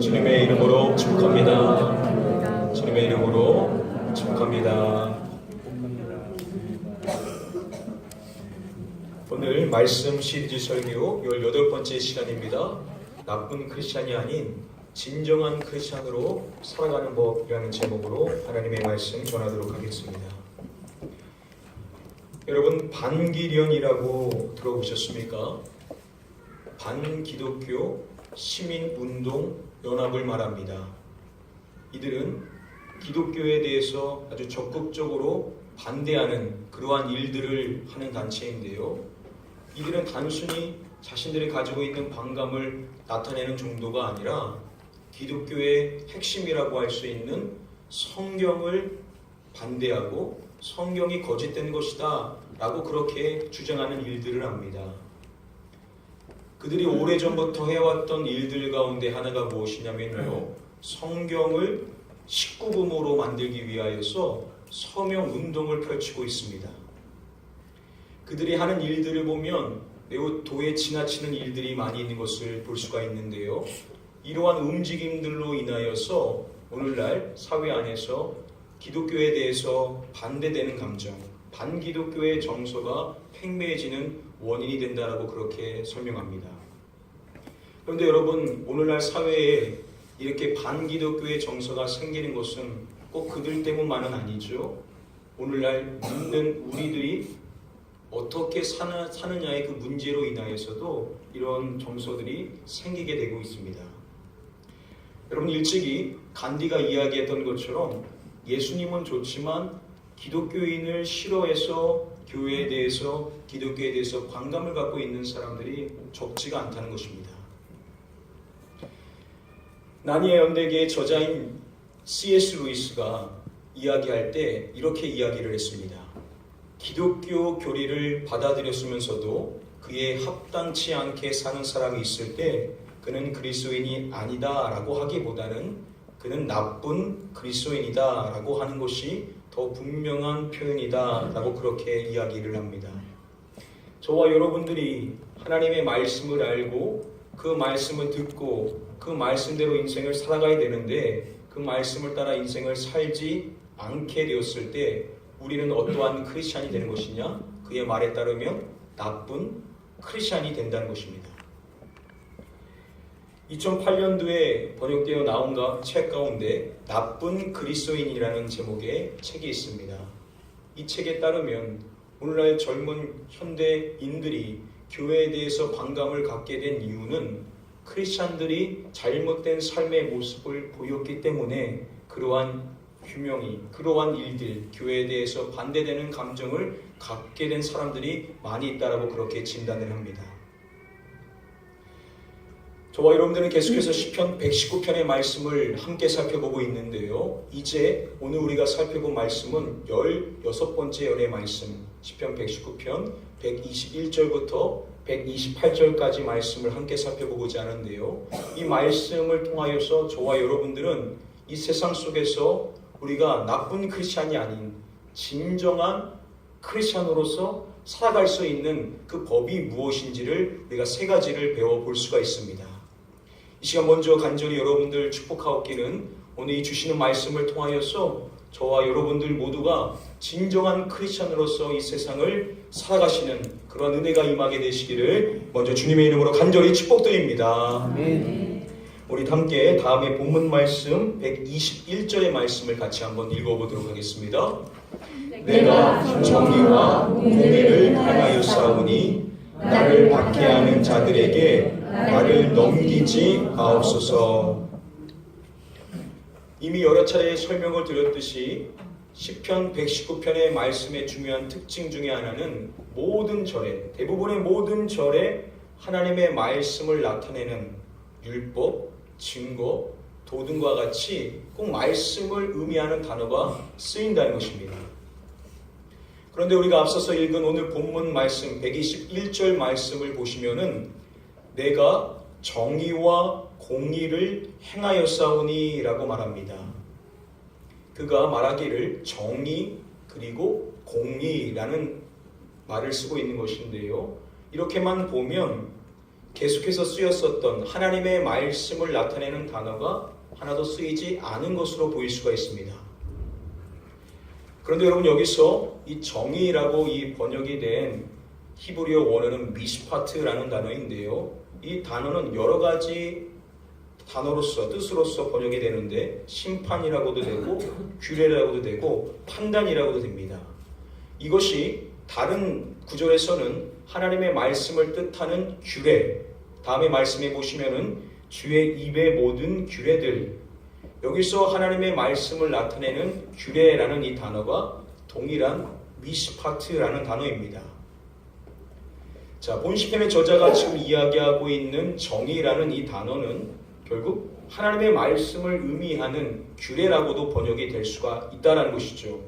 주님의 이름으로 축복합니다. 주님의 이름으로 축복합니다. 오늘 말씀 시리즈 설교 18번째 시간입니다. 나쁜 크리스찬이 아닌 진정한 크리스찬으로 살아가는 법이라는 제목으로 하나님의 말씀 전하도록 하겠습니다. 여러분, 반기련이라고 들어보셨습니까? 반기독교 시민운동연합을 말합니다. 이들은 기독교에 대해서 아주 적극적으로 반대하는 그러한 일들을 하는 단체인데요. 이들은 단순히 자신들이 가지고 있는 반감을 나타내는 정도가 아니라 기독교의 핵심이라고 할 수 있는 성경을 반대하고 성경이 거짓된 것이다 라고 그렇게 주장하는 일들을 합니다. 그들이 오래전부터 해왔던 일들 가운데 하나가 무엇이냐면요, 성경을 19금으로 만들기 위하여서 서명 운동을 펼치고 있습니다. 그들이 하는 일들을 보면 매우 도에 지나치는 일들이 많이 있는 것을 볼 수가 있는데요. 이러한 움직임들로 인하여서 오늘날 사회 안에서 기독교에 대해서 반대되는 감정, 반기독교의 정서가 팽배해지는 원인이 된다라고 그렇게 설명합니다. 그런데 여러분, 오늘날 사회에 이렇게 반기독교의 정서가 생기는 것은 꼭 그들 때문만은 아니죠. 오늘날 믿는 우리들이 어떻게 사느냐의 그 문제로 인하여서도 이런 정서들이 생기게 되고 있습니다. 여러분, 일찍이 간디가 이야기했던 것처럼 예수님은 좋지만 기독교인을 싫어해서 교회에 대해서, 기독교에 대해서 반감을 갖고 있는 사람들이 적지가 않다는 것입니다. 나니의 연대기의 저자인 C.S. 루이스가 이야기할 때 이렇게 이야기를 했습니다. 기독교 교리를 받아들였으면서도 그에 합당치 않게 사는 사람이 있을 때 그는 그리스도인이 아니다 라고 하기보다는 그는 나쁜 그리스도인이다 라고 하는 것이 더 분명한 표현이다 라고 그렇게 이야기를 합니다. 저와 여러분들이 하나님의 말씀을 알고 그 말씀을 듣고 그 말씀대로 인생을 살아가야 되는데 그 말씀을 따라 인생을 살지 않게 되었을 때 우리는 어떠한 크리스찬이 되는 것이냐? 그의 말에 따르면 나쁜 크리스찬이 된다는 것입니다. 2008년도에 번역되어 나온 책 가운데 나쁜 그리스도인이라는 제목의 책이 있습니다. 이 책에 따르면 오늘날 젊은 현대인들이 교회에 대해서 반감을 갖게 된 이유는 크리스찬들이 잘못된 삶의 모습을 보였기 때문에 그러한 일들, 교회에 대해서 반대되는 감정을 갖게 된 사람들이 많이 있다라고 그렇게 진단을 합니다. 저와 여러분들은 계속해서 시편 119편의 말씀을 함께 살펴보고 있는데요. 이제 오늘 우리가 살펴본 말씀은 16번째 연의 말씀, 시편 119편 121절부터 128절까지 말씀을 함께 살펴보고자 하는데요. 이 말씀을 통하여서 저와 여러분들은 이 세상 속에서 우리가 나쁜 크리스찬이 아닌 진정한 크리스찬으로서 살아갈 수 있는 그 법이 무엇인지를 우리가 세 가지를 배워볼 수가 있습니다. 이 시간 먼저 간절히 여러분들 축복하옵기는 오늘 이 주시는 말씀을 통하여서 저와 여러분들 모두가 진정한 크리스찬으로서 이 세상을 살아가시는 그런 은혜가 임하게 되시기를 먼저 주님의 이름으로 간절히 축복드립니다. 아멘. 우리 함께 다음에 본문 말씀 121절의 말씀을 같이 한번 읽어보도록 하겠습니다. 내가 정의와 공의를 행하여 싸우니 나를 박해하는 자들에게 나를 넘기지 마옵소서. 이미 여러 차례 설명을 드렸듯이 시편 119편의 말씀의 중요한 특징 중에 하나는 모든 절에, 대부분의 모든 절에 하나님의 말씀을 나타내는 율법, 증거, 도등과 같이 꼭 말씀을 의미하는 단어가 쓰인다는 것입니다. 그런데 우리가 앞서서 읽은 오늘 본문 말씀 121절 말씀을 보시면은 내가 정의와 공의를 행하였사오니 라고 말합니다. 그가 말하기를 정의 그리고 공의라는 말을 쓰고 있는 것인데요. 이렇게만 보면 계속해서 쓰였었던 하나님의 말씀을 나타내는 단어가 하나도 쓰이지 않은 것으로 보일 수가 있습니다. 그런데 여러분, 여기서 이 정의라고 이 번역이 된 히브리어 원어는 미시파트라는 단어인데요. 이 단어는 여러 가지 단어로서, 뜻으로서 번역이 되는데 심판이라고도 되고 규례라고도 되고 판단이라고도 됩니다. 이것이 다른 구절에서는 하나님의 말씀을 뜻하는 규례, 다음에 말씀해 보시면은 주의 입의 모든 규례들, 여기서 하나님의 말씀을 나타내는 규례라는 이 단어가 동일한 미시파트라는 단어입니다. 자, 본 시편의 저자가 지금 이야기하고 있는 정의라는 이 단어는 결국 하나님의 말씀을 의미하는 규례라고도 번역이 될 수가 있다는 것이죠.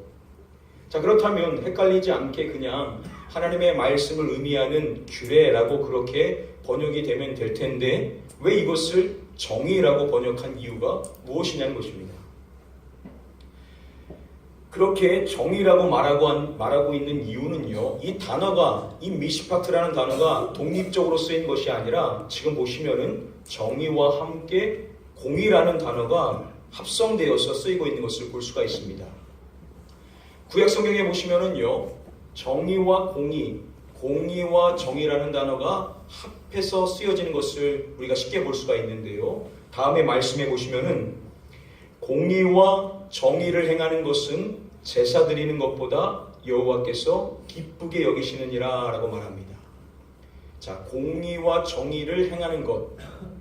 자, 그렇다면 헷갈리지 않게 그냥 하나님의 말씀을 의미하는 규례라고 그렇게 번역이 되면 될 텐데 왜 이것을 정의라고 번역한 이유가 무엇이냐는 것입니다. 그렇게 정의라고 말하고 있는 이유는요, 이 단어가, 이 미시파트라는 단어가 독립적으로 쓰인 것이 아니라 지금 보시면은 정의와 함께 공의라는 단어가 합성되어서 쓰이고 있는 것을 볼 수가 있습니다. 구약 성경에 보시면은요, 정의와 공의, 공의와 정의라는 단어가 합해서 쓰여지는 것을 우리가 쉽게 볼 수가 있는데요. 다음에 말씀해 보시면은 공의와 정의를 행하는 것은 제사 드리는 것보다 여호와께서 기쁘게 여기시느니라 라고 말합니다. 자, 공의와 정의를 행하는 것,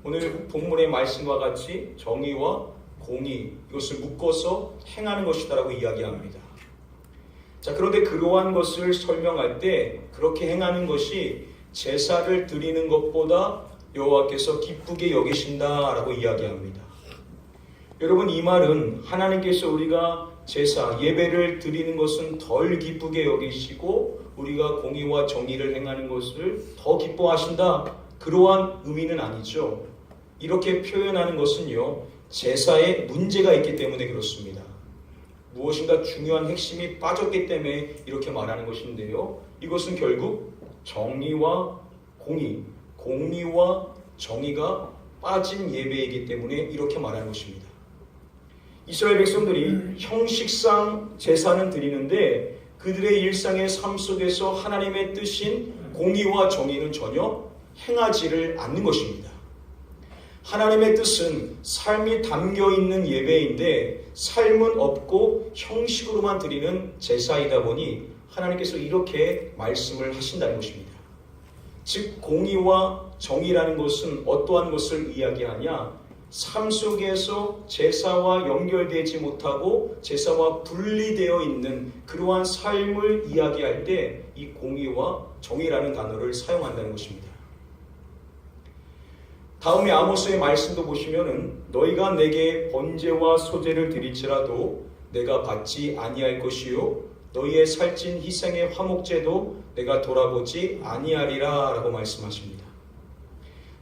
오늘 본문의 말씀과 같이 정의와 공의, 이것을 묶어서 행하는 것이다라고 이야기합니다. 자, 그런데 그러한 것을 설명할 때 그렇게 행하는 것이 제사를 드리는 것보다 여호와께서 기쁘게 여기신다라고 이야기합니다. 여러분, 이 말은 하나님께서 우리가 제사, 예배를 드리는 것은 덜 기쁘게 여기시고 우리가 공의와 정의를 행하는 것을 더 기뻐하신다, 그러한 의미는 아니죠. 이렇게 표현하는 것은요, 제사에 문제가 있기 때문에 그렇습니다. 무엇인가 중요한 핵심이 빠졌기 때문에 이렇게 말하는 것인데요. 이것은 결국 정의와 공의, 공의와 정의가 빠진 예배이기 때문에 이렇게 말하는 것입니다. 이스라엘 백성들이 형식상 제사는 드리는데 그들의 일상의 삶 속에서 하나님의 뜻인 공의와 정의는 전혀 행하지를 않는 것입니다. 하나님의 뜻은 삶이 담겨있는 예배인데 삶은 없고 형식으로만 드리는 제사이다 보니 하나님께서 이렇게 말씀을 하신다는 것입니다. 즉, 공의와 정의라는 것은 어떠한 것을 이야기하냐? 삶 속에서 제사와 연결되지 못하고 제사와 분리되어 있는 그러한 삶을 이야기할 때 이 공의와 정의라는 단어를 사용한다는 것입니다. 다음에 아모스의 말씀도 보시면은 너희가 내게 번제와 소제를 드릴지라도 내가 받지 아니할 것이요 너희의 살찐 희생의 화목제도 내가 돌아보지 아니하리라 라고 말씀하십니다.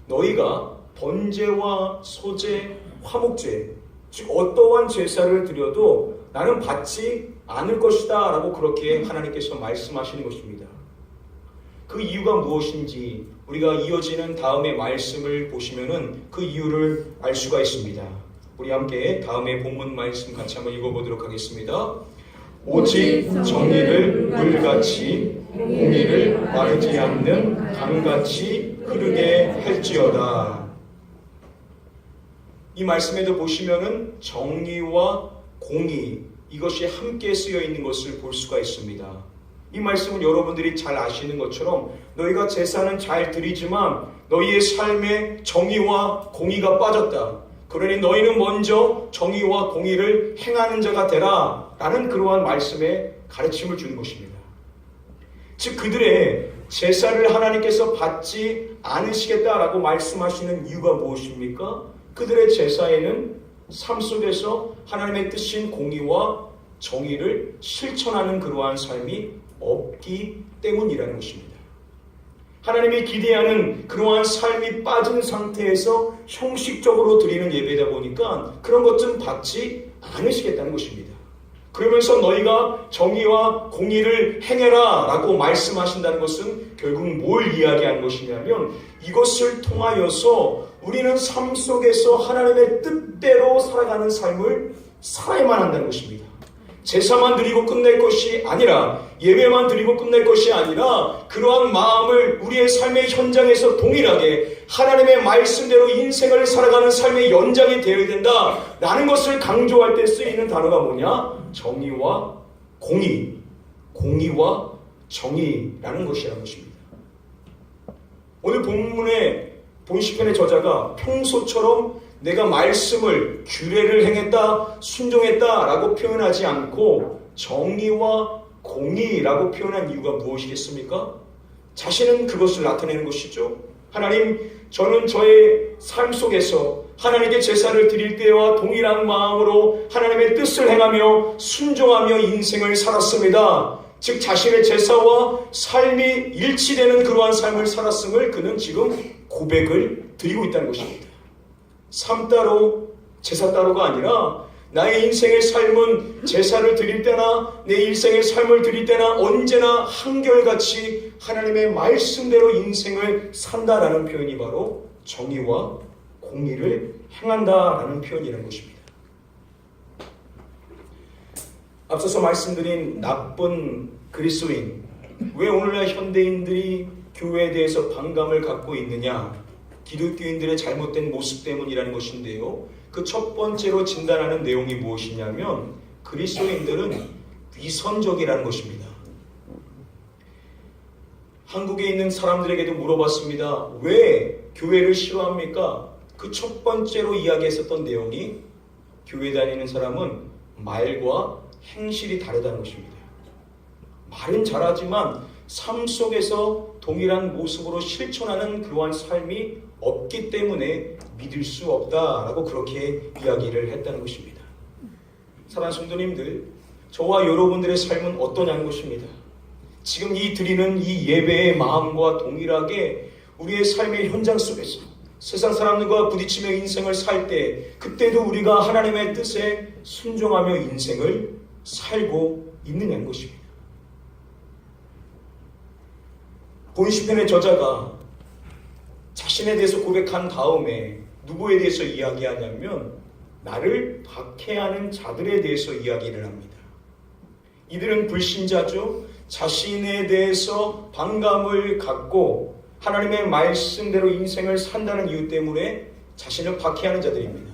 너희가 번제와 소제, 화목제, 즉 어떠한 제사를 드려도 나는 받지 않을 것이다 라고 그렇게 하나님께서 말씀하시는 것입니다. 그 이유가 무엇인지 우리가 이어지는 다음의 말씀을 보시면은 그 이유를 알 수가 있습니다. 우리 함께 다음의 본문 말씀 같이 한번 읽어보도록 하겠습니다. 오직 정의를 물같이 공의를 마르지 않는 강같이 흐르게 할지어다. 이 말씀에도 보시면은 정의와 공의, 이것이 함께 쓰여 있는 것을 볼 수가 있습니다. 이 말씀은 여러분들이 잘 아시는 것처럼 너희가 제사는 잘 드리지만 너희의 삶에 정의와 공의가 빠졌다. 그러니 너희는 먼저 정의와 공의를 행하는 자가 되라 라는 그러한 말씀에 가르침을 주는 것입니다. 즉, 그들의 제사를 하나님께서 받지 않으시겠다라고 말씀하시는 이유가 무엇입니까? 그들의 제사에는 삶 속에서 하나님의 뜻인 공의와 정의를 실천하는 그러한 삶이 없기 때문이라는 것입니다. 하나님이 기대하는 그러한 삶이 빠진 상태에서 형식적으로 드리는 예배다 보니까 그런 것 좀 받지 않으시겠다는 것입니다. 그러면서 너희가 정의와 공의를 행해라 라고 말씀하신다는 것은 결국 뭘 이야기하는 것이냐면 이것을 통하여서 우리는 삶 속에서 하나님의 뜻대로 살아가는 삶을 살아야만 한다는 것입니다. 제사만 드리고 끝낼 것이 아니라, 예배만 드리고 끝낼 것이 아니라 그러한 마음을 우리의 삶의 현장에서 동일하게 하나님의 말씀대로 인생을 살아가는 삶의 연장이 되어야 된다라는 것을 강조할 때 쓰이는 단어가 뭐냐? 정의와 공의, 공의와 정의라는 것이라는 것입니다. 오늘 본문의 본시편의 저자가 평소처럼 내가 말씀을 규례를 행했다, 순종했다라고 표현하지 않고 정의와 공의라고 표현한 이유가 무엇이겠습니까? 자신은 그것을 나타내는 것이죠. 하나님, 저는 저의 삶 속에서 하나님께 제사를 드릴 때와 동일한 마음으로 하나님의 뜻을 행하며 순종하며 인생을 살았습니다. 즉 자신의 제사와 삶이 일치되는 그러한 삶을 살았음을 그는 지금 고백을 드리고 있다는 것입니다. 삶 따로 제사 따로가 아니라 나의 인생의 삶은 제사를 드릴 때나 내 일생의 삶을 드릴 때나 언제나 한결같이 하나님의 말씀대로 인생을 산다라는 표현이 바로 정의와 공의를 행한다라는 표현이라는 것입니다. 앞서서 말씀드린 나쁜 그리스도인, 왜 오늘날 현대인들이 교회에 대해서 반감을 갖고 있느냐? 기독교인들의 잘못된 모습 때문이라는 것인데요. 그 첫 번째로 진단하는 내용이 무엇이냐면 그리스도인들은 위선적이라는 것입니다. 한국에 있는 사람들에게도 물어봤습니다. 왜 교회를 싫어합니까? 그 첫 번째로 이야기했었던 내용이 교회 다니는 사람은 말과 행실이 다르다는 것입니다. 말은 잘하지만 삶 속에서 동일한 모습으로 실천하는 그러한 삶이 없기 때문에 믿을 수 없다라고 그렇게 이야기를 했다는 것입니다. 사랑하는 성도님들, 저와 여러분들의 삶은 어떠냐는 것입니다. 지금 이 드리는 이 예배의 마음과 동일하게 우리의 삶의 현장 속에서 세상 사람들과 부딪히며 인생을 살 때 그때도 우리가 하나님의 뜻에 순종하며 인생을 살고 있느냐는 것입니다. 본시편의 저자가 자신에 대해서 고백한 다음에 누구에 대해서 이야기하냐면 나를 박해하는 자들에 대해서 이야기를 합니다. 이들은 불신자죠. 자신에 대해서 반감을 갖고 하나님의 말씀대로 인생을 산다는 이유 때문에 자신을 박해하는 자들입니다.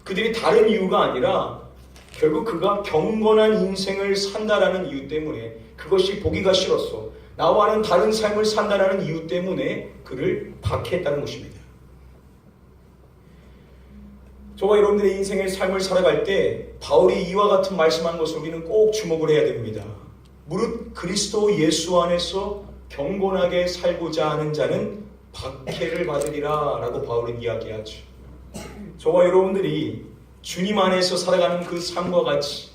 그들이 다른 이유가 아니라 결국 그가 경건한 인생을 산다라는 이유 때문에, 그것이 보기가 싫었어, 나와는 다른 삶을 산다는 이유 때문에 그를 박해했다는 것입니다. 저와 여러분들의 인생의 삶을 살아갈 때 바울이 이와 같은 말씀한 것을 우리는 꼭 주목을 해야 됩니다. 무릇 그리스도 예수 안에서 경건하게 살고자 하는 자는 박해를 받으리라 라고 바울은 이야기하죠. 저와 여러분들이 주님 안에서 살아가는 그 삶과 같이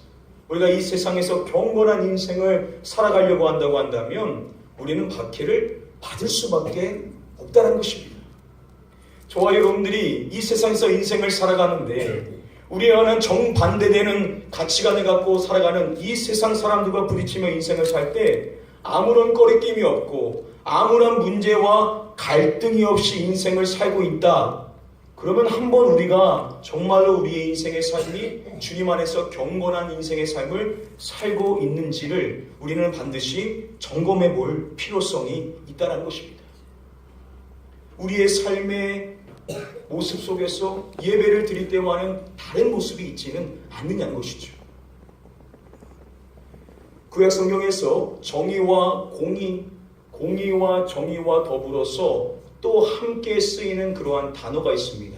우리가 이 세상에서 경건한 인생을 살아가려고 한다고 한다면 우리는 박해를 받을 수밖에 없다는 것입니다. 저와 여러분들이 이 세상에서 인생을 살아가는데 우리와는 정반대되는 가치관을 갖고 살아가는 이 세상 사람들과 부딪히며 인생을 살 때 아무런 꺼리낌이 없고 아무런 문제와 갈등이 없이 인생을 살고 있다. 그러면 한번 우리가 정말로 우리의 인생의 삶이 주님 안에서 경건한 인생의 삶을 살고 있는지를 우리는 반드시 점검해 볼 필요성이 있다는 것입니다. 우리의 삶의 모습 속에서 예배를 드릴 때와는 다른 모습이 있지는 않느냐는 것이죠. 구약 성경에서 정의와 공의, 공의와 정의와 더불어서 또 함께 쓰이는 그러한 단어가 있습니다.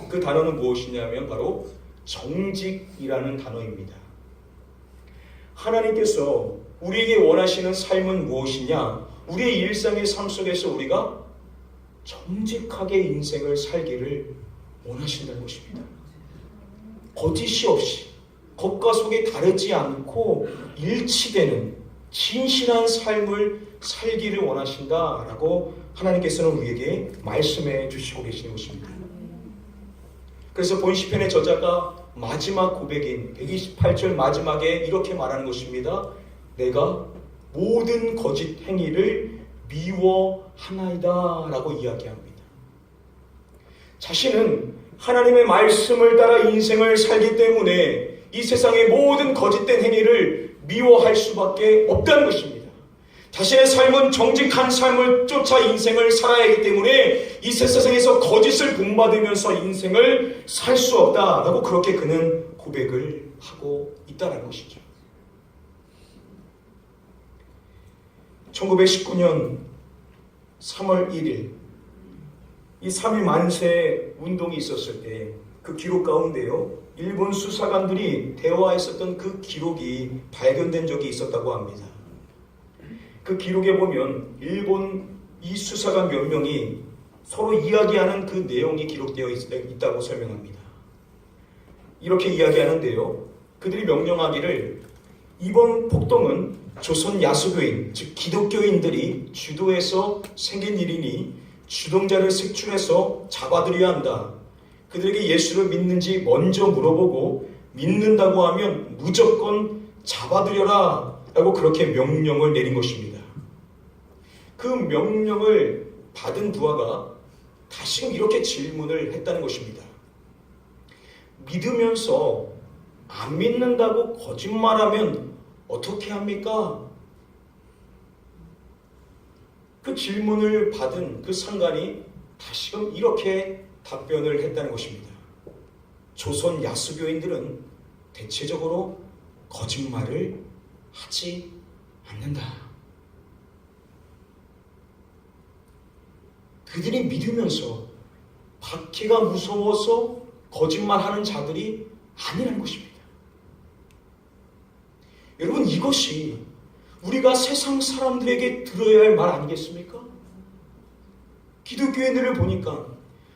그 단어는 무엇이냐면 바로 정직이라는 단어입니다. 하나님께서 우리에게 원하시는 삶은 무엇이냐? 우리의 일상의 삶 속에서 우리가 정직하게 인생을 살기를 원하신다는 것입니다. 거짓이 없이 겉과 속이 다르지 않고 일치되는 진실한 삶을 살기를 원하신다라고 하나님께서는 우리에게 말씀해 주시고 계시는 것입니다. 그래서 본시편의 저자가 마지막 고백인 128절 마지막에 이렇게 말하는 것입니다. 내가 모든 거짓 행위를 미워하나이다 라고 이야기합니다. 자신은 하나님의 말씀을 따라 인생을 살기 때문에 이 세상의 모든 거짓된 행위를 미워할 수밖에 없다는 것입니다. 자신의 삶은 정직한 삶을 쫓아 인생을 살아야 하기 때문에 이 세상에서 거짓을 본받으면서 인생을 살 수 없다라고 그렇게 그는 고백을 하고 있다는 것이죠. 1919년 3월 1일 이 3.1 만세 운동이 있었을 때 그 기록 가운데요, 일본 수사관들이 대화했었던 그 기록이 발견된 적이 있었다고 합니다. 그 기록에 보면 일본 이 수사관 몇 명이 서로 이야기하는 그 내용이 기록되어 있다고 설명합니다. 이렇게 이야기하는데요, 그들이 명령하기를 이번 폭동은 조선 야수교인, 즉 기독교인들이 주도해서 생긴 일이니 주동자를 색출해서 잡아들여야 한다. 그들에게 예수를 믿는지 먼저 물어보고 믿는다고 하면 무조건 잡아들여라 라고 그렇게 명령을 내린 것입니다. 그 명령을 받은 부하가 다시금 이렇게 질문을 했다는 것입니다. 믿으면서 안 믿는다고 거짓말하면 어떻게 합니까? 그 질문을 받은 그 상관이 다시금 이렇게 답변을 했다는 것입니다. 조선 야수교인들은 대체적으로 거짓말을 하지 않는다. 그들이 믿으면서 박해가 무서워서 거짓말하는 자들이 아니라는 것입니다. 여러분, 이것이 우리가 세상 사람들에게 들어야 할 말 아니겠습니까? 기독교인들을 보니까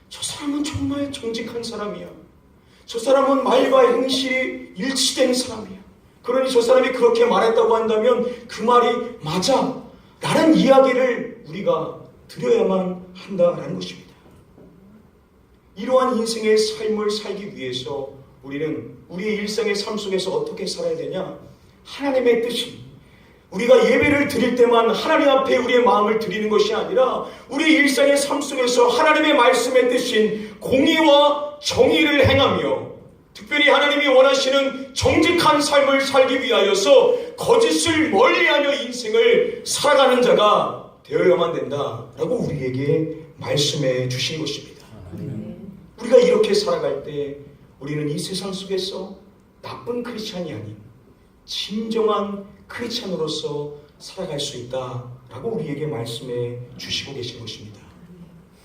저 사람은 정말 정직한 사람이야. 저 사람은 말과 행실이 일치된 사람이야. 그러니 저 사람이 그렇게 말했다고 한다면 그 말이 맞아 라는 이야기를 우리가 드려야만 한다라는 것입니다. 이러한 인생의 삶을 살기 위해서 우리는 우리의 일상의 삶 속에서 어떻게 살아야 되냐? 하나님의 뜻이 우리가 예배를 드릴 때만 하나님 앞에 우리의 마음을 드리는 것이 아니라 우리 일상의 삶 속에서 하나님의 말씀의 뜻인 공의와 정의를 행하며 특별히 하나님이 원하시는 정직한 삶을 살기 위하여서 거짓을 멀리하며 인생을 살아가는 자가 되어야만 된다라고 우리에게 말씀해 주신 것입니다. 우리가 이렇게 살아갈 때 우리는 이 세상 속에서 나쁜 크리스찬이 아닌 진정한 크리스찬으로서 살아갈 수 있다라고 우리에게 말씀해 주시고 계신 것입니다.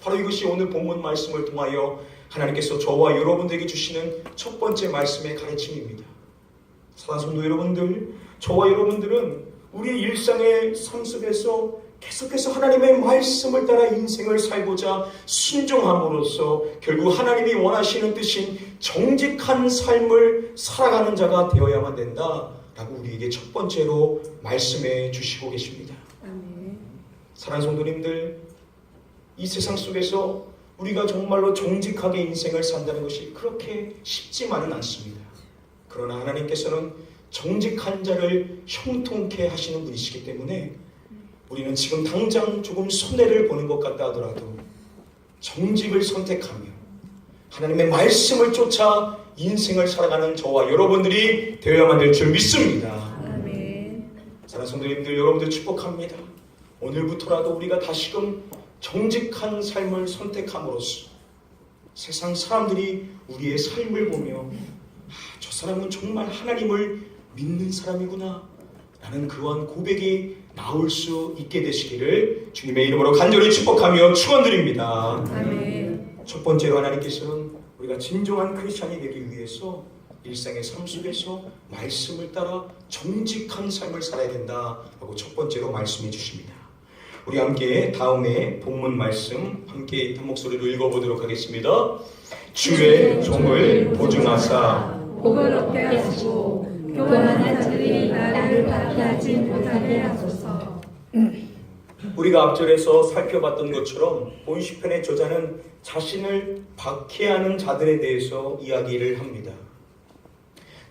바로 이것이 오늘 본문 말씀을 통하여 하나님께서 저와 여러분들에게 주시는 첫 번째 말씀의 가르침입니다. 사랑하는 성도 여러분들, 저와 여러분들은 우리 일상의 삶 속에서 계속해서 하나님의 말씀을 따라 인생을 살고자 순종함으로써 결국 하나님이 원하시는 뜻인 정직한 삶을 살아가는 자가 되어야만 된다라고 우리에게 첫 번째로 말씀해 주시고 계십니다. 사랑하는 성도님들, 이 세상 속에서 우리가 정말로 정직하게 인생을 산다는 것이 그렇게 쉽지만은 않습니다. 그러나 하나님께서는 정직한 자를 형통케 하시는 분이시기 때문에 우리는 지금 당장 조금 손해를 보는 것 같다 하더라도 정직을 선택하며 하나님의 말씀을 쫓아 인생을 살아가는 저와 여러분들이 되어야만 될 줄 믿습니다. 아멘. 사랑하는 성도님들, 여러분들 축복합니다. 오늘부터라도 우리가 다시금 정직한 삶을 선택함으로써 세상 사람들이 우리의 삶을 보며 저 사람은 정말 하나님을 믿는 사람이구나 라는 그러한 고백이 나올 수 있게 되시기를 주님의 이름으로 간절히 축복하며 축원드립니다. 아멘. 첫 번째로 하나님께서는 우리가 진정한 크리스찬이 되기 위해서 일상의 삶 속에서 말씀을 따라 정직한 삶을 살아야 된다라고 첫 번째로 말씀해 주십니다. 우리 함께 다음에 본문 말씀 함께 한 목소리로 읽어보도록 하겠습니다. 주의 종을 보증하사 복을 얻게 하시고 교만한 자들이 나를 박해하지 못하게 하소서. 우리가 앞절에서 살펴봤던 것처럼 본 시편의 저자는 자신을 박해하는 자들에 대해서 이야기를 합니다.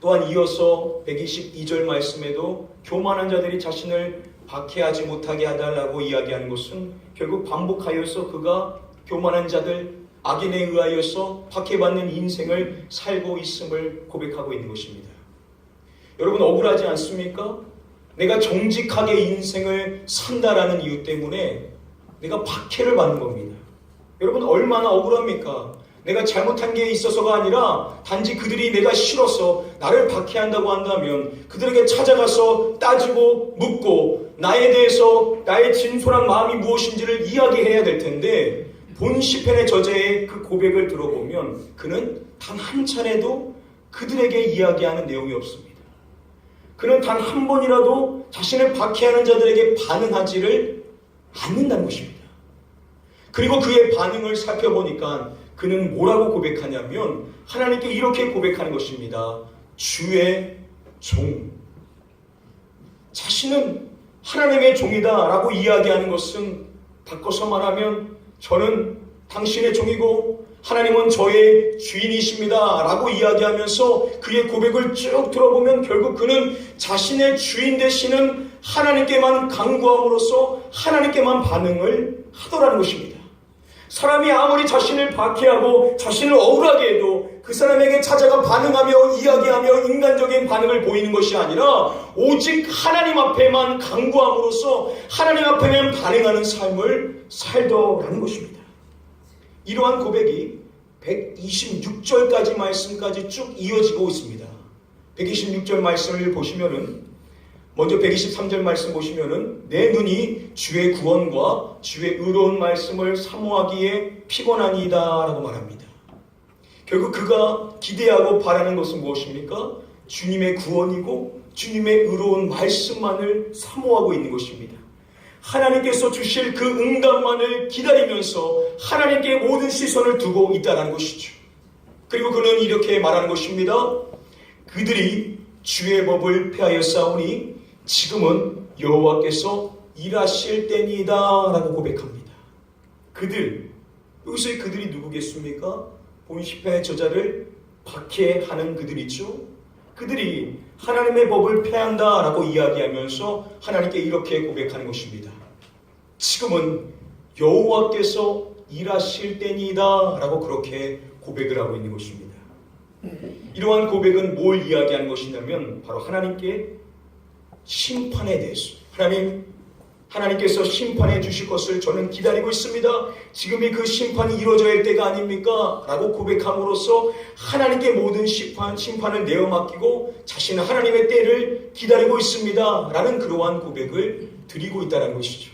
또한 이어서 122절 말씀에도 교만한 자들이 자신을 박해하지 못하게 하달라고 이야기하는 것은 결국 반복하여서 그가 교만한 자들, 악인에 의하여서 박해받는 인생을 살고 있음을 고백하고 있는 것입니다. 여러분 억울하지 않습니까? 내가 정직하게 인생을 산다라는 이유 때문에 내가 박해를 받는 겁니다. 여러분 얼마나 억울합니까? 내가 잘못한 게 있어서가 아니라 단지 그들이 내가 싫어서 나를 박해한다고 한다면 그들에게 찾아가서 따지고 묻고 나에 대해서 나의 진솔한 마음이 무엇인지를 이야기해야 될 텐데 본 시편의 저자의 그 고백을 들어보면 그는 단 한 차례도 그들에게 이야기하는 내용이 없습니다. 그는 단 한 번이라도 자신을 박해하는 자들에게 반응하지를 않는다는 것입니다. 그리고 그의 반응을 살펴보니까 그는 뭐라고 고백하냐면 하나님께 이렇게 고백하는 것입니다. 주의 종. 자신은 하나님의 종이다 라고 이야기하는 것은 바꿔서 말하면 저는 당신의 종이고 하나님은 저의 주인이십니다 라고 이야기하면서 그의 고백을 쭉 들어보면 결국 그는 자신의 주인 되시는 하나님께만 간구함으로써 하나님께만 반응을 하더라는 것입니다. 사람이 아무리 자신을 박해하고 자신을 억울하게 해도 그 사람에게 찾아가 반응하며 이야기하며 인간적인 반응을 보이는 것이 아니라 오직 하나님 앞에만 간구함으로써 하나님 앞에만 반응하는 삶을 살더라는 것입니다. 이러한 고백이 126절까지 말씀까지 쭉 이어지고 있습니다. 126절 말씀을 보시면은 먼저 123절 말씀 보시면은 내 눈이 주의 구원과 주의 의로운 말씀을 사모하기에 피곤하니이다 라고 말합니다. 결국 그가 기대하고 바라는 것은 무엇입니까? 주님의 구원이고 주님의 의로운 말씀만을 사모하고 있는 것입니다. 하나님께서 주실 그 응답만을 기다리면서 하나님께 모든 시선을 두고 있다는 것이죠. 그리고 그는 이렇게 말하는 것입니다. 그들이 주의 법을 폐하여 싸우니 지금은 여호와께서 일하실 때니이다 라고 고백합니다. 그들, 여기서의 그들이 누구겠습니까? 본 시편의 저자를 박해하는 그들이죠. 그들이 하나님의 법을 폐한다 라고 이야기하면서 하나님께 이렇게 고백하는 것입니다. 지금은 여호와께서 일하실 때니이다 라고 그렇게 고백을 하고 있는 것입니다. 이러한 고백은 뭘 이야기하는 것이냐면 바로 하나님께 심판에 대해서 하나님께서 심판해 주실 것을 저는 기다리고 있습니다. 지금이 그 심판이 이루어져야 할 때가 아닙니까? 라고 고백함으로써 하나님께 모든 심판을 내어 맡기고 자신은 하나님의 때를 기다리고 있습니다. 라는 그러한 고백을 드리고 있다는 것이죠.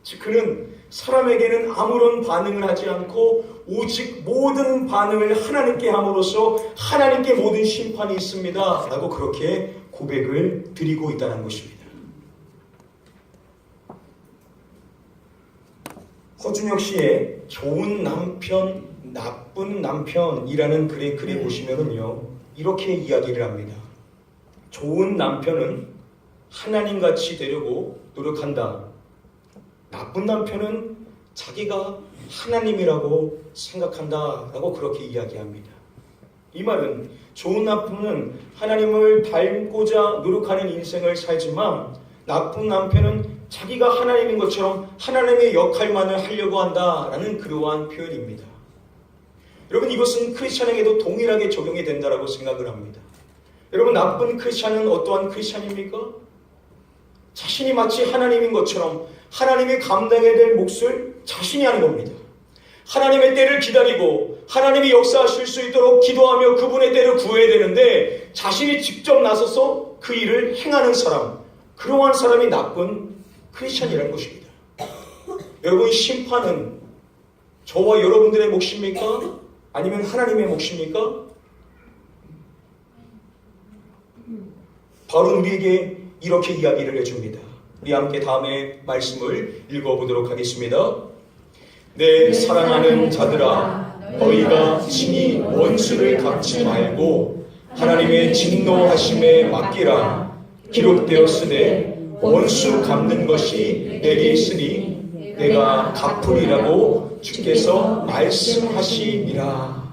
즉 그는 사람에게는 아무런 반응을 하지 않고 오직 모든 반응을 하나님께 함으로써 하나님께 모든 심판이 있습니다. 라고 그렇게 고백을 드리고 있다는 것입니다. 허준혁 씨의 좋은 남편, 나쁜 남편이라는 글에 보시면은요, 이렇게 이야기를 합니다. 좋은 남편은 하나님같이 되려고 노력한다. 나쁜 남편은 자기가 하나님이라고 생각한다. 라고 그렇게 이야기합니다. 이 말은 좋은 남편은 하나님을 닮고자 노력하는 인생을 살지만 나쁜 남편은 자기가 하나님인 것처럼 하나님의 역할만을 하려고 한다라는 그러한 표현입니다. 여러분 이것은 크리스찬에게도 동일하게 적용이 된다라고 생각을 합니다. 여러분 나쁜 크리스찬은 어떠한 크리스찬입니까? 자신이 마치 하나님인 것처럼 하나님이 감당해야 될 몫을 자신이 하는 겁니다. 하나님의 때를 기다리고 하나님이 역사하실 수 있도록 기도하며 그분의 때를 구해야 되는데 자신이 직접 나서서 그 일을 행하는 사람, 그러한 사람이 나쁜 크리스찬이라는 것입니다. 여러분 심판은 저와 여러분들의 몫입니까? 아니면 하나님의 몫입니까? 바로 우리에게 이렇게 이야기를 해줍니다. 우리 함께 다음에 말씀을 읽어보도록 하겠습니다. 내 사랑하는 자들아, 너희가 친히 원수를 갚지 말고 하나님의 진노하심에 맡기라. 기록되었으되 원수 갚는 것이 내게 있으니 내가 갚으리라고 주께서 말씀하시니라.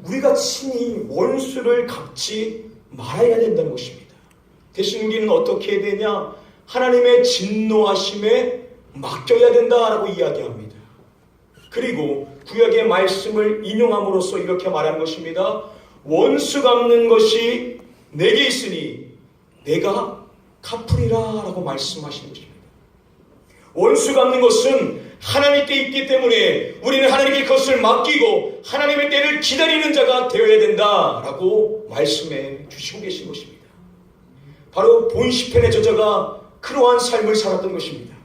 우리가 친히 원수를 갚지 말아야 된다는 것입니다. 대신 우리는 어떻게 해야 되냐? 하나님의 진노하심에 맡겨야 된다라고 이야기합니다. 그리고 구약의 말씀을 인용함으로써 이렇게 말하는 것입니다. 원수 갚는 것이 내게 있으니 내가 갚으리라 라고 말씀하시는 것입니다. 원수 갚는 것은 하나님께 있기 때문에 우리는 하나님께 그것을 맡기고 하나님의 때를 기다리는 자가 되어야 된다라고 말씀해 주시고 계신 것입니다. 바로 본시편의 저자가 그러한 삶을 살았던 것입니다.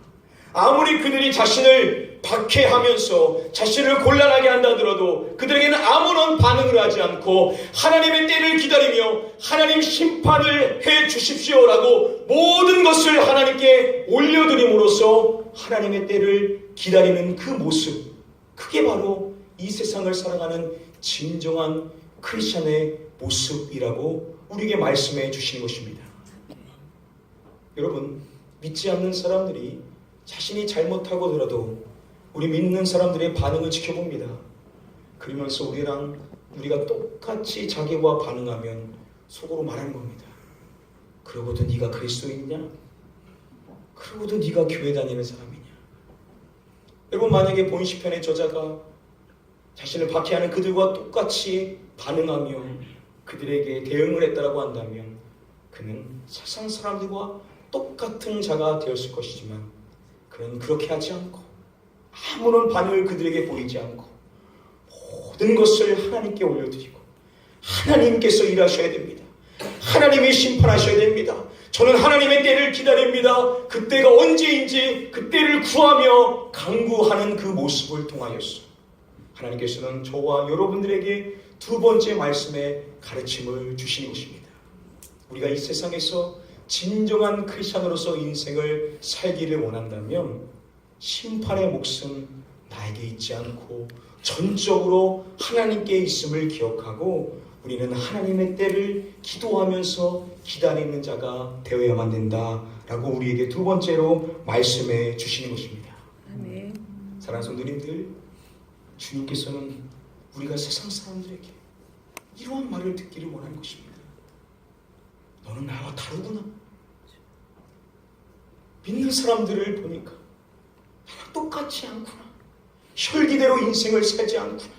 아무리 그들이 자신을 박해하면서 자신을 곤란하게 한다 하더라도 그들에게는 아무런 반응을 하지 않고 하나님의 때를 기다리며 하나님 심판을 해 주십시오라고 모든 것을 하나님께 올려드림으로써 하나님의 때를 기다리는 그 모습, 그게 바로 이 세상을 살아가는 진정한 크리스천의 모습이라고 우리에게 말씀해 주시는 것입니다. 여러분, 믿지 않는 사람들이 자신이 잘못하고 더라도 우리 믿는 사람들의 반응을 지켜봅니다. 그러면서 우리가 똑같이 자기와 반응하면 속으로 말하는 겁니다. 그러고도 네가 그리스도인이냐? 그러고도 네가 교회 다니는 사람이냐? 여러분, 만약에 본시편의 저자가 자신을 박해하는 그들과 똑같이 반응하며 그들에게 대응을 했다라고 한다면 그는 세상 사람들과 똑같은 자가 되었을 것이지만 그는 그렇게 하지 않고 아무런 반응을 그들에게 보이지 않고 모든 것을 하나님께 올려드리고 하나님께서 일하셔야 됩니다. 하나님이 심판하셔야 됩니다. 저는 하나님의 때를 기다립니다. 그때가 언제인지 그때를 구하며 간구하는 그 모습을 통하여서 하나님께서는 저와 여러분들에게 두 번째 말씀의 가르침을 주시는 것입니다. 우리가 이 세상에서 진정한 크리스천으로서 인생을 살기를 원한다면 심판의 몫은 나에게 있지 않고 전적으로 하나님께 있음을 기억하고 우리는 하나님의 때를 기도하면서 기다리는 자가 되어야만 된다라고 우리에게 두 번째로 말씀해 주시는 것입니다. 아멘. 사랑하는 성도님들, 주님께서는 우리가 세상 사람들에게 이러한 말을 듣기를 원하는 것입니다. 너는 나와 다르구나. 믿는 사람들을 보니까 나랑 똑같지 않구나. 혈기대로 인생을 살지 않구나.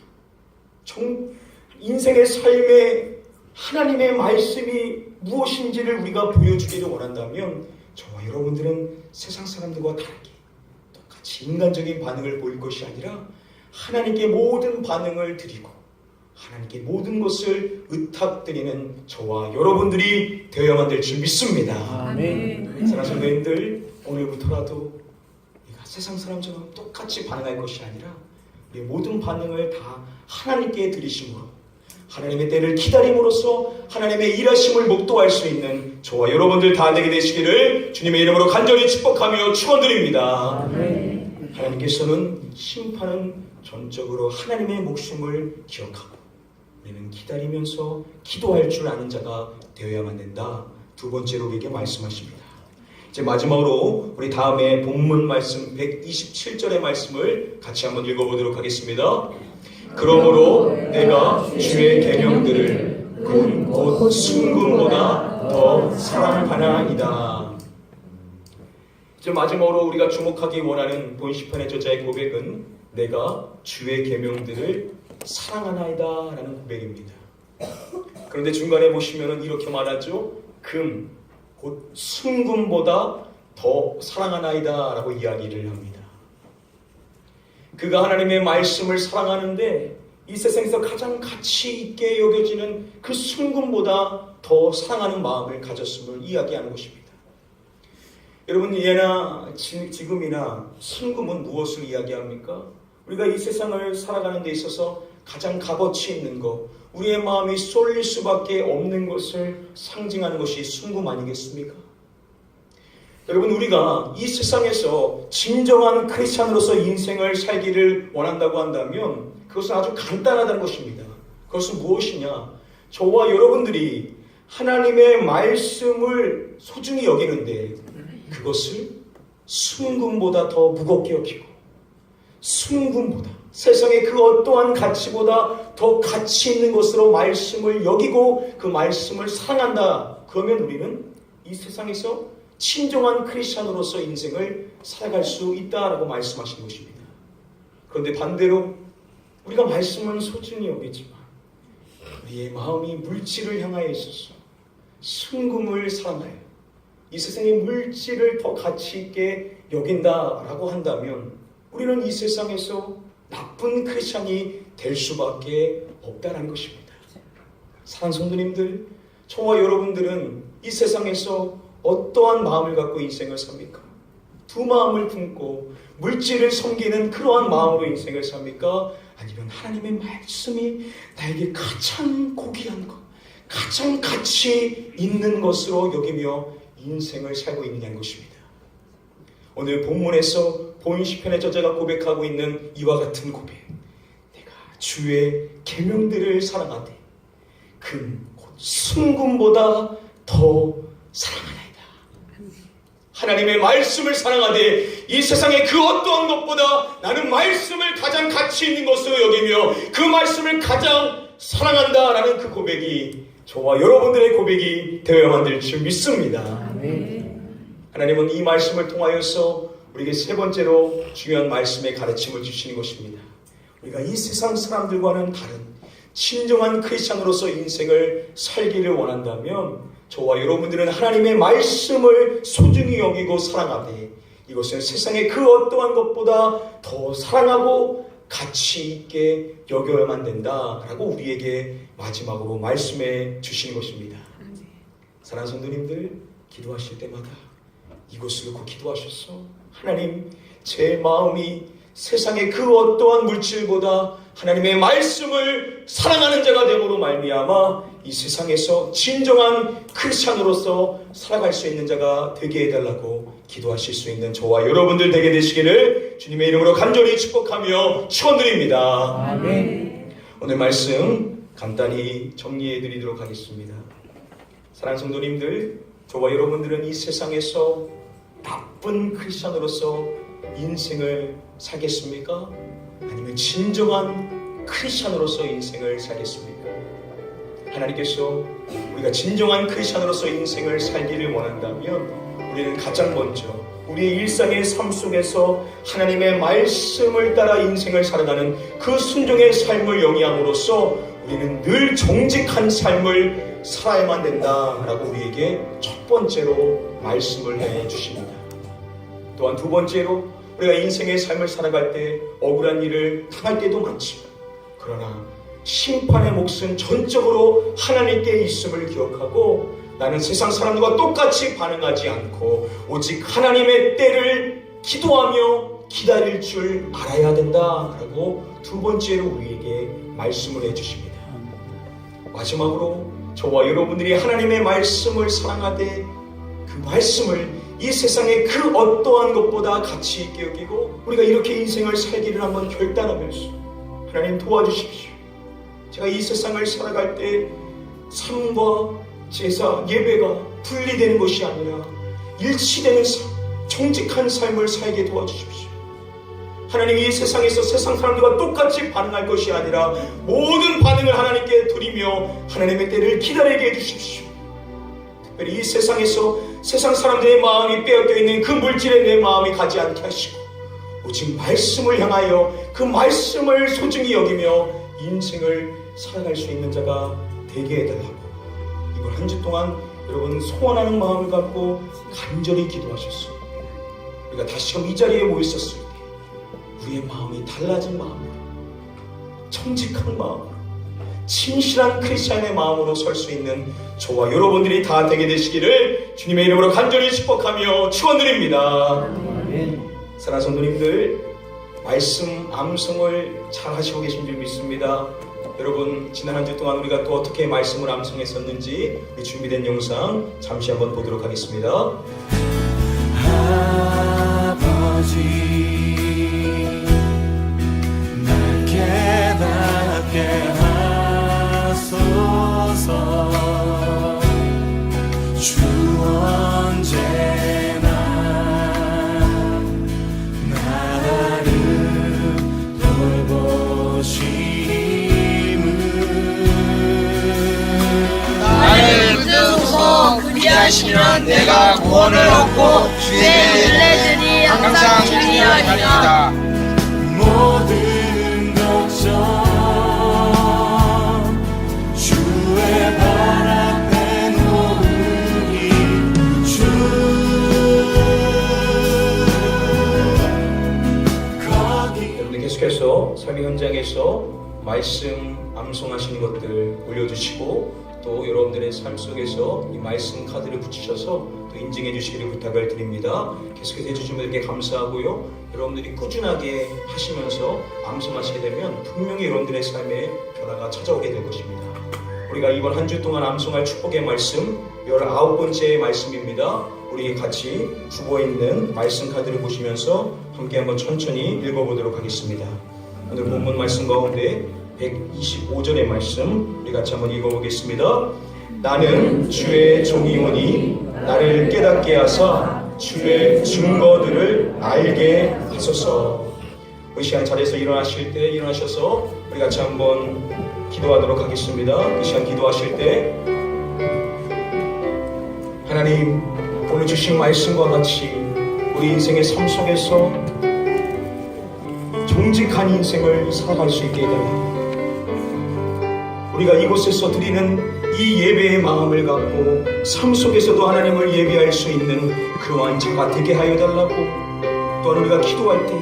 인생의 삶에 하나님의 말씀이 무엇인지를 우리가 보여주기를 원한다면 저와 여러분들은 세상 사람들과 다르게 똑같이 인간적인 반응을 보일 것이 아니라 하나님께 모든 반응을 드리고 하나님께 모든 것을 의탁드리는 저와 여러분들이 되어야만 될 줄 믿습니다. 아멘. 사랑하는 성도님들, 오늘부터라도 우리가 세상 사람처럼 똑같이 반응할 것이 아니라 우리의 모든 반응을 다 하나님께 드리심으로 하나님의 때를 기다림으로써 하나님의 일하심을 목도할 수 있는 저와 여러분들 다 되게 되시기를 주님의 이름으로 간절히 축복하며 축원드립니다. 아멘. 하나님께서는 심판은 전적으로 하나님의 목숨을 기억하고 우리는 기다리면서 기도할 줄 아는 자가 되어야만 된다. 두 번째로 우리에게 말씀하십니다. 이제 마지막으로 우리 다음에 본문 말씀 127절의 말씀을 같이 한번 읽어보도록 하겠습니다. 그러므로 내가 주의 계명들을 곧 순금보다 더 사랑하나이다. 이제 마지막으로 우리가 주목하기 원하는 본시편의 저자의 고백은 내가 주의 계명들을 사랑하나이다 라는 고백입니다. 그런데 중간에 보시면 이렇게 말하죠. 곧 순금보다 더 사랑하나이다 라고 이야기를 합니다. 그가 하나님의 말씀을 사랑하는데 이 세상에서 가장 가치 있게 여겨지는 그 순금보다 더 사랑하는 마음을 가졌음을 이야기하는 것입니다. 여러분, 예나 지금이나 순금은 무엇을 이야기합니까? 우리가 이 세상을 살아가는 데 있어서 가장 값어치 있는 것, 우리의 마음이 쏠릴 수밖에 없는 것을 상징하는 것이 순금 아니겠습니까? 여러분, 우리가 이 세상에서 진정한 크리스찬으로서 인생을 살기를 원한다고 한다면 그것은 아주 간단하다는 것입니다. 그것은 무엇이냐? 저와 여러분들이 하나님의 말씀을 소중히 여기는데 그것을 순금보다 더 무겁게 여기고 순금보다 세상의 그 어떠한 가치보다 더 가치 있는 것으로 말씀을 여기고 그 말씀을 사랑한다. 그러면 우리는 이 세상에서 진정한 크리스찬으로서 인생을 살아갈 수 있다라고 말씀하신 것입니다. 그런데 반대로 우리가 말씀은 소중히 여기지만 우리의 마음이 물질을 향하여 있어서 순금을 사랑하여 이 세상의 물질을 더 가치 있게 여긴다라고 한다면 우리는 이 세상에서 나쁜 크리스찬이 될 수밖에 없다는 것입니다. 사랑하는 성도님들, 저와 여러분들은 이 세상에서 어떠한 마음을 갖고 인생을 삽니까? 두 마음을 품고 물질을 섬기는 그러한 마음으로 인생을 삽니까? 아니면 하나님의 말씀이 나에게 가장 고귀한 것, 가장 가치 있는 것으로 여기며 인생을 살고 있느냐는 것입니다. 오늘 본문에서 본 시편의 저자가 고백하고 있는 이와 같은 고백, 내가 주의 계명들을 사랑하되 곧 순금보다 더 사랑하나이다. 하나님의 말씀을 사랑하되 이 세상의 그 어떠한 것보다 나는 말씀을 가장 가치 있는 것으로 여기며 그 말씀을 가장 사랑한다라는 그 고백이 저와 여러분들의 고백이 되어야만 될 줄 믿습니다. 하나님은 이 말씀을 통하여서 우리에게 세 번째로 중요한 말씀의 가르침을 주시는 것입니다. 우리가 이 세상 사람들과는 다른 진정한 크리스찬으로서 인생을 살기를 원한다면 저와 여러분들은 하나님의 말씀을 소중히 여기고 사랑하되 이것은 세상의 그 어떠한 것보다 더 사랑하고 가치 있게 여겨야만 된다라고 우리에게 마지막으로 말씀해 주시는 것입니다. 사랑하는 성도님들, 기도하실 때마다 이것을 놓고 기도하셨어. 하나님, 제 마음이 세상의 그 어떠한 물질보다 하나님의 말씀을 사랑하는 자가 됨으로 말미암아 이 세상에서 진정한 크리스찬으로서 살아갈 수 있는 자가 되게 해달라고 기도하실 수 있는 저와 여러분들 되게 되시기를 주님의 이름으로 간절히 축복하며 축원드립니다. 아멘. 오늘 말씀 간단히 정리해 드리도록 하겠습니다. 사랑하는 성도님들, 저와 여러분들은 이 세상에서 나쁜 크리스찬으로서 인생을 살겠습니까? 아니면 진정한 크리스찬으로서 인생을 살겠습니까? 하나님께서 우리가 진정한 크리스찬으로서 인생을 살기를 원한다면 우리는 가장 먼저 우리의 일상의 삶 속에서 하나님의 말씀을 따라 인생을 살아가는 그 순종의 삶을 영위함으로써 우리는 늘 정직한 삶을 살아야만 된다라고 우리에게 첫 번째로 말씀을 해주십니다. 또한 두 번째로 우리가 인생의 삶을 살아갈 때 억울한 일을 당할 때도 많지만 그러나 심판의 몫은 전적으로 하나님께 있음을 기억하고 나는 세상 사람들과 똑같이 반응하지 않고 오직 하나님의 때를 기도하며 기다릴 줄 알아야 된다라고 두 번째로 우리에게 말씀을 해주십니다. 마지막으로 저와 여러분들이 하나님의 말씀을 사랑하되 그 말씀을 이 세상의 그 어떠한 것보다 가치 있게 여기고 우리가 이렇게 인생을 살기를 한번 결단하면서 하나님 도와주십시오. 제가 이 세상을 살아갈 때 삶과 제사, 예배가 분리되는 것이 아니라 일치되는 삶, 정직한 삶을 살게 도와주십시오. 하나님, 이 세상에서 세상 사람들과 똑같이 반응할 것이 아니라 모든 반응을 하나님께 드리며 하나님의 때를 기다리게 해주십시오. 특별히 이 세상에서 세상 사람들의 마음이 빼앗겨 있는 그 물질에 내 마음이 가지 않게 하시고 오직 말씀을 향하여 그 말씀을 소중히 여기며 인생을 살아갈 수 있는 자가 되게 해달라고 이번 한 주 동안 여러분 소원하는 마음을 갖고 간절히 기도하셨습니다. 우리가 다시금 이 자리에 모였었을 때 우리의 마음이 달라진 마음으로 정직한 마음으로 진실한 크리스찬의 마음으로 설 수 있는 저와 여러분들이 다 되게 되시기를 주님의 이름으로 간절히 축복하며 축원드립니다. 사랑하는 성도님들, 말씀 암송을 잘 하시고 계신 줄 믿습니다. 여러분, 지난 한 주 동안 우리가 또 어떻게 말씀을 암송했었는지 우리 준비된 영상 잠시 한번 보도록 하겠습니다. 아버지, 날 깨닫게 하소서. 주 언제나 나를 돌보 인하시면 내가 구원을 얻고 주의 은혜들이 항상 주니하리이다. 모든 걱정 주의 발 앞에 놓으리. 주 거기. 여러분들 계속해서 삶의 현장에서 말씀 암송하시는 것들 올려주시고 또 여러분들의 삶 속에서 이 말씀 카드를 붙이셔서 또 인증해 주시기를 부탁을 드립니다. 계속해서 해주신 분들께 감사하고요. 여러분들이 꾸준하게 하시면서 암송하시게 되면 분명히 여러분들의 삶에 변화가 찾아오게 될 것입니다. 우리가 이번 한 주 동안 암송할 축복의 말씀 19번째 말씀입니다. 우리 같이 죽어있는 말씀 카드를 보시면서 함께 한번 천천히 읽어보도록 하겠습니다. 오늘 본문 말씀 가운데 125절의 말씀 우리 같이 한번 읽어보겠습니다. 나는 주의 종이오니 나를 깨닫게 하사 주의 증거들을 알게 하소서. 이 시간 자리에서 일어나실 때 일어나셔서 우리 같이 한번 기도하도록 하겠습니다. 이 시간 기도하실 때 하나님 오늘 주신 말씀과 같이 우리 인생의 삶 속에서 정직한 인생을 살아갈 수 있게 해달라. 우리가 이곳에서 드리는 이 예배의 마음을 갖고 삶 속에서도 하나님을 예배할 수 있는 그러한 자가 되게 하여 달라고. 또한 우리가 기도할 때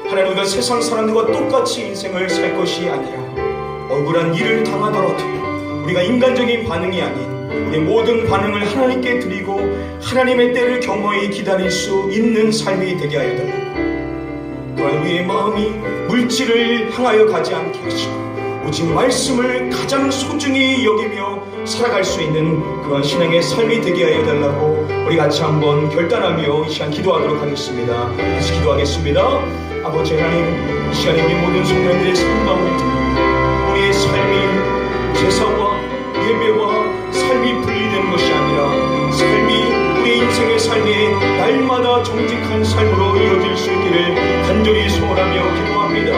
하나님 우리가 세상 사람들과 똑같이 인생을 살 것이 아니라 억울한 일을 당하더라도 우리가 인간적인 반응이 아닌 우리의 모든 반응을 하나님께 드리고 하나님의 때를 경허히 기다릴 수 있는 삶이 되게 하여 달라고. 또한 우리의 마음이 물질을 향하여 가지 않게 하시고 오직 말씀을 가장 소중히 여기며 살아갈 수 있는 그런 신앙의 삶이 되게 하여 달라고 우리 같이 한번 결단하며 이 시간 기도하도록 하겠습니다. 같이 기도하겠습니다. 아버지 하나님, 이 시간에 우리 모든 성도님들의 삶 가운데 우리의 삶이 제사와 예배와 삶이 분리되는 것이 아니라 삶이 우리의 인생의 삶에 날마다 정직한 삶으로 이어질 수 있기를 간절히 소원하며 기도합니다.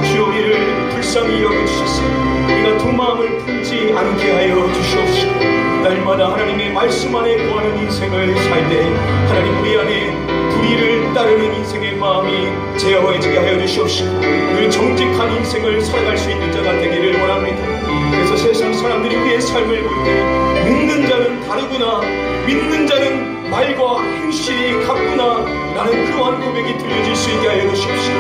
주여 우리를 불쌍히 여겨주셔서 우리가 두 마음을 품지 않게 하여 주시옵시고 날마다 하나님의 말씀 안에 거하는 인생을 살때 하나님 우리 안에 불의를 따르는 인생의 마음이 제어해지게 하여 주시옵시고 늘 정직한 인생을 살아갈 수 있는 자가 되기를 원합니다. 그래서 세상 사람들이 우리의 삶을 볼 때 믿는 자는 다르구나, 믿는 자는 말과 행실이 같구나 라는 그러한 고백이 들려질 수 있게 하여 주시옵시고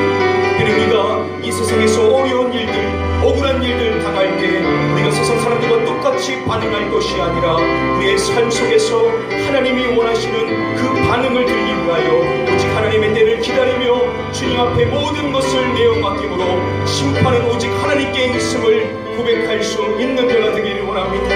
특별히 우리가 이 세상에서 어려운 일들, 억울한 일들 당할 때 우리가 세상 사람들과 똑같이 반응할 것이 아니라 우리의 삶 속에서 하나님이 원하시는 그 반응을 들기 위하여 오직 하나님의 때를 기다리며 주님 앞에 모든 것을 내어 맡김으로 심판은 오직 하나님께 있음을 고백할 수 있는 자가 되기를 원합니다.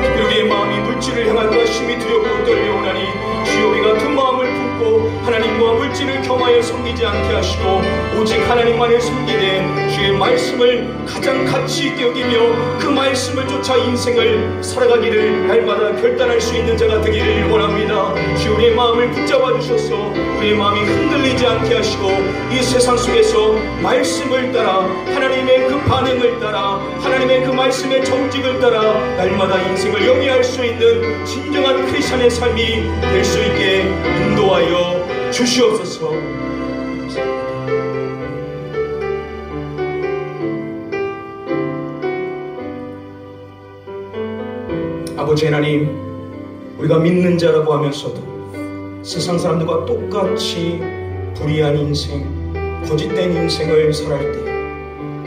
특별히 우리의 마음이 물질을 향한 심히 두렵고 떨려오나니 주여 우리가 두 마음을 품고 하나님과 물질을 경하여 섬기지 않게 하시고 오직 하나님만을 섬기되 주의 말씀을 가장 가치 있게 여기며 그 말씀을 쫓아 인생을 살아가기를 날마다 결단할 수 있는 자가 되기를 원합니다. 주여 우리의 마음을 붙잡아 주셔서 우리의 마음이 흔들리지 않게 하시고 이 세상 속에서 말씀을 따라 하나님의 그 반응을 따라 하나님의 그 말씀의 정직을 따라 날마다 인생을 영위할 수 있는 진정한 크리스찬의 삶이 될 수 있게 인도하여 주시옵소서. 아버지 하나님, 우리가 믿는 자라고 하면서도 세상 사람들과 똑같이 불의한 인생, 거짓된 인생을 살아갈 때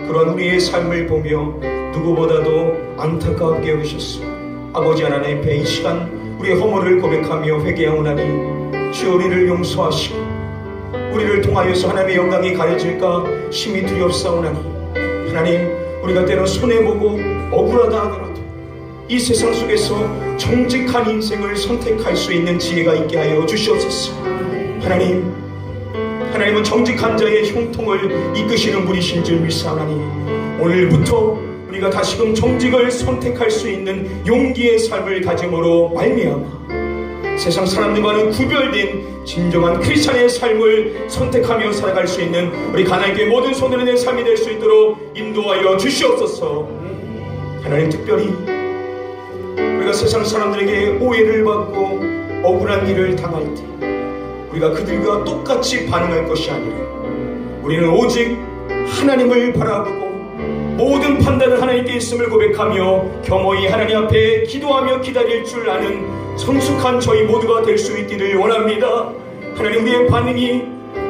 그런 우리의 삶을 보며 누구보다도 안타깝게 여기셨소. 아버지 하나님 앞에 이 시간 우리의 허물을 고백하며 회개하오나니 주여 우리를 용서하시고 우리를 통하여서 하나님의 영광이 가려질까 심히 두렵사오나니 하나님 우리가 때로 손해보고 억울하다 하더라도 이 세상 속에서 정직한 인생을 선택할 수 있는 지혜가 있게 하여 주시옵소서. 하나님은 정직한 자의 형통을 이끄시는 분이신 줄 믿사오나니 오늘부터 우리가 다시금 정직을 선택할 수 있는 용기의 삶을 가짐으로 말미암아 세상 사람들과는 구별된 진정한 크리스찬의 삶을 선택하며 살아갈 수 있는 우리 가나안교회 모든 성도들의 삶이 될 수 있도록 인도하여 주시옵소서. 하나님 특별히 우리가 세상 사람들에게 오해를 받고 억울한 일을 당할 때 우리가 그들과 똑같이 반응할 것이 아니라 우리는 오직 하나님을 바라보고 모든 판단은 하나님께 있음을 고백하며 겸허히 하나님 앞에 기도하며 기다릴 줄 아는 성숙한 저희 모두가 될 수 있기를 원합니다. 하나님, 우리의 반응이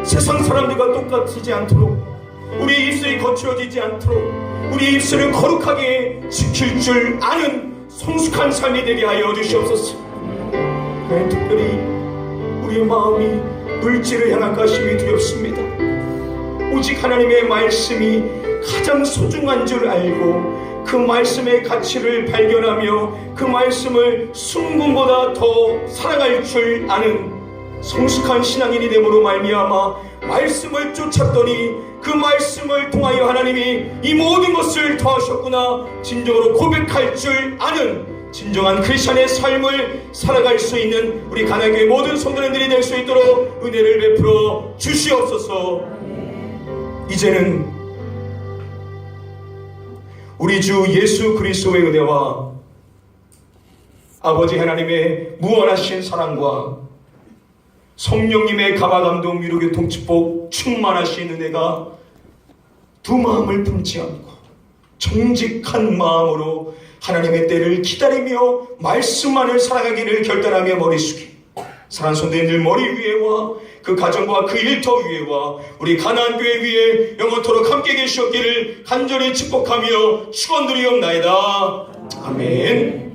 세상 사람들과 똑같지 않도록, 우리의 입술이 거칠어지지 않도록 우리의 입술을 거룩하게 지킬 줄 아는 성숙한 삶이 되게 하여 주시옵소서. 하나님, 특별히 우리의 마음이 물질을 향한 가심이 두렵습니다. 오직 하나님의 말씀이 가장 소중한 줄 알고 그 말씀의 가치를 발견하며 그 말씀을 순금보다 더 사랑할 줄 아는 성숙한 신앙인이 됨으로 말미암아 말씀을 쫓았더니 그 말씀을 통하여 하나님이 이 모든 것을 더하셨구나 진정으로 고백할 줄 아는 진정한 크리스찬의 삶을 살아갈 수 있는 우리 가나교회 모든 성도님들이 될 수 있도록 은혜를 베풀어 주시옵소서. 이제는 우리 주 예수 그리스도의 은혜와 아버지 하나님의 무한하신 사랑과 성령님의 가바감동 위로교통 축복 충만하신 은혜가 두 마음을 품지 않고 정직한 마음으로 하나님의 때를 기다리며 말씀만을 살아가기를 결단하며 머리 숙이 사랑하는 성도님들 머리 위에와 그 가정과 그 일터 위에와 우리 가나안교회 위에 영원토록 함께 계시옵기를 간절히 축복하며 축원드리옵나이다. 아멘.